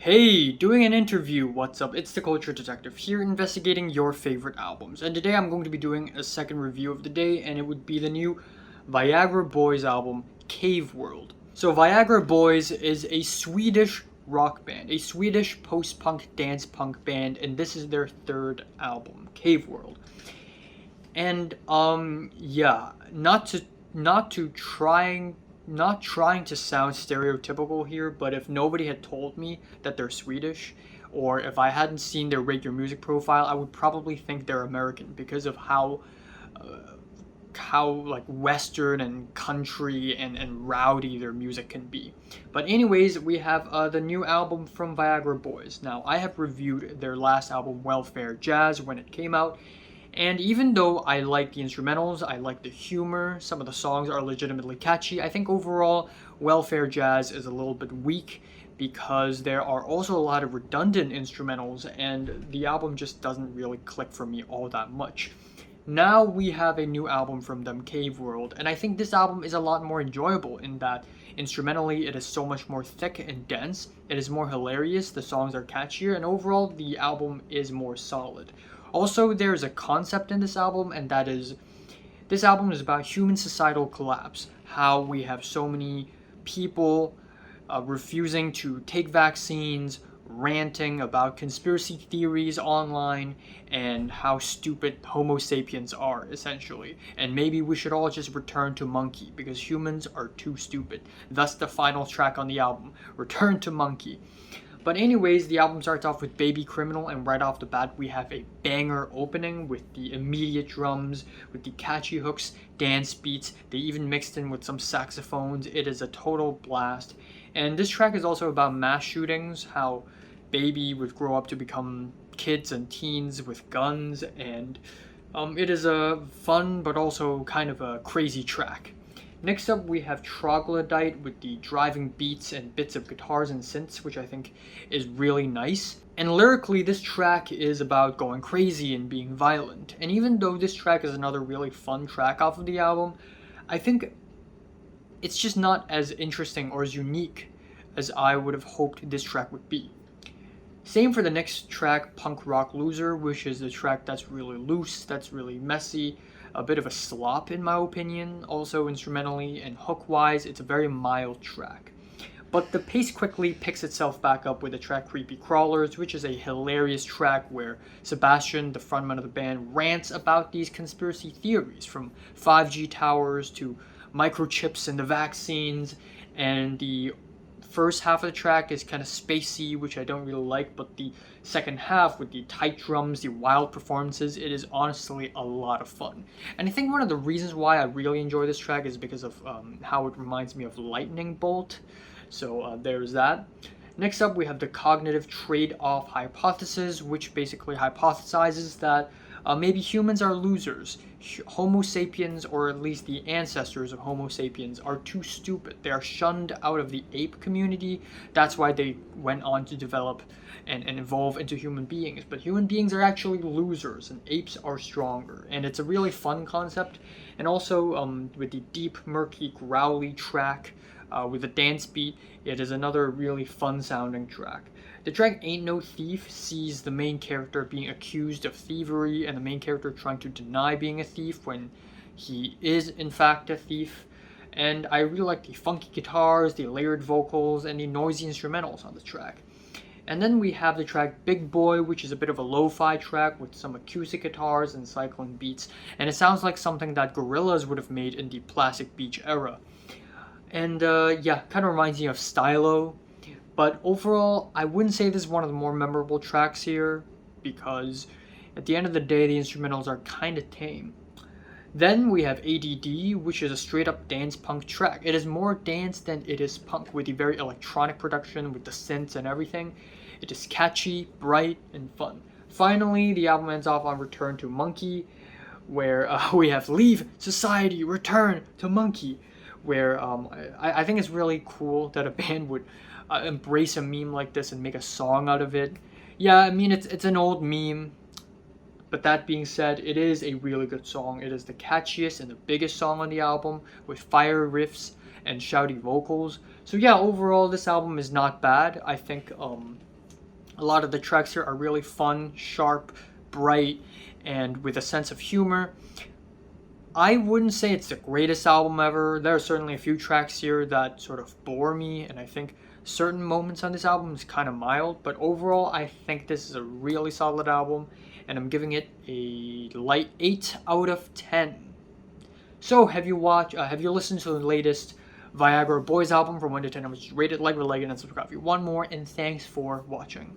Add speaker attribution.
Speaker 1: Hey, doing an interview, what's up? It's the Culture Detective here investigating your favorite albums. And today I'm going to be doing a second review of the day, and it would be the new Viagra Boys album, Cave World. So, Viagra Boys is a Swedish rock band, a Swedish post punk dance punk band, and this is their third album, Cave World. And yeah, not trying to sound stereotypical here, but if nobody had told me that they're Swedish, or if I hadn't seen their Rate Your Music profile, I would probably think they're American because of how like Western and country and rowdy their music can be. But anyways, we have the new album from Viagra Boys. Now, I have reviewed their last album, Welfare Jazz, when it came out, and even though I like the instrumentals, I like the humor, some of the songs are legitimately catchy, I think overall Welfare Jazz is a little bit weak because there are also a lot of redundant instrumentals and the album just doesn't really click for me all that much. Now we have a new album from them, Cave World, and I think this album is a lot more enjoyable in that instrumentally it is so much more thick and dense, it is more hilarious, the songs are catchier, and overall the album is more solid. Also, there's a concept in this album, and that is this album is about human societal collapse, how we have so many people refusing to take vaccines, ranting about conspiracy theories online, and how stupid Homo sapiens are, essentially. And maybe we should all just return to monkey, because humans are too stupid. Thus, the final track on the album, Return to Monkey. But anyways, the album starts off with Baby Criminal, and right off the bat we have a banger opening with the immediate drums, with the catchy hooks, dance beats, they even mixed in with some saxophones. It is a total blast. And this track is also about mass shootings, how Baby would grow up to become kids and teens with guns, and it is a fun but also kind of a crazy track. Next up, we have Troglodyte with the driving beats and bits of guitars and synths, which I think is really nice. And lyrically, this track is about going crazy and being violent. And even though this track is another really fun track off of the album, I think it's just not as interesting or as unique as I would have hoped this track would be. Same for the next track, Punk Rock Loser, which is the track that's really loose, that's really messy, a bit of a slop in my opinion, also instrumentally and hook-wise, it's a very mild track. But the pace quickly picks itself back up with the track Creepy Crawlers, which is a hilarious track where Sebastian, the frontman of the band, rants about these conspiracy theories, from 5G towers to microchips and the vaccines, and the first half of the track is kind of spacey, which I don't really like, but the second half with the tight drums, the wild performances, it is honestly a lot of fun. And I think one of the reasons why I really enjoy this track is because of how it reminds me of Lightning Bolt. So there's that. Next up, we have the cognitive trade-off hypothesis, which basically hypothesizes that maybe humans are losers. Homo sapiens, or at least the ancestors of Homo sapiens, are too stupid. They are shunned out of the ape community. That's why they went on to develop and evolve into human beings. But human beings are actually losers, and apes are stronger. And it's a really fun concept. And also, with the deep, murky, growly track, with a dance beat, it is another really fun sounding track. The track Ain't No Thief sees the main character being accused of thievery and the main character trying to deny being a thief when he is in fact a thief. And I really like the funky guitars, the layered vocals, and the noisy instrumentals on the track. And then we have the track Big Boy, which is a bit of a lo-fi track with some acoustic guitars and cycling beats, and it sounds like something that Gorillaz would have made in the Plastic Beach era. And yeah, kind of reminds me of Stylo. But overall, I wouldn't say this is one of the more memorable tracks here, because at the end of the day, the instrumentals are kind of tame. Then we have ADD, which is a straight up dance punk track. It is more dance than it is punk, with the very electronic production, with the synths and everything. It is catchy, bright, and fun. Finally, the album ends off on Return to Monkey, where we have Leave Society, Return to Monkey, where I think it's really cool that a band would embrace a meme like this and make a song out of it. Yeah, I mean, it's an old meme, but that being said, it is a really good song. It is the catchiest and the biggest song on the album, with fire riffs and shouty vocals. So yeah, overall this album is not bad. I think a lot of the tracks here are really fun, sharp, bright, and with a sense of humor. I wouldn't say it's the greatest album ever. There are certainly a few tracks here that sort of bore me, and I think certain moments on this album is kind of mild, but overall I think this is a really solid album, and I'm giving it a light 8 out of 10. So have you listened to the latest Viagra Boys album from 1 to 10? I was rated, like, and subscribe if you want more, and thanks for watching.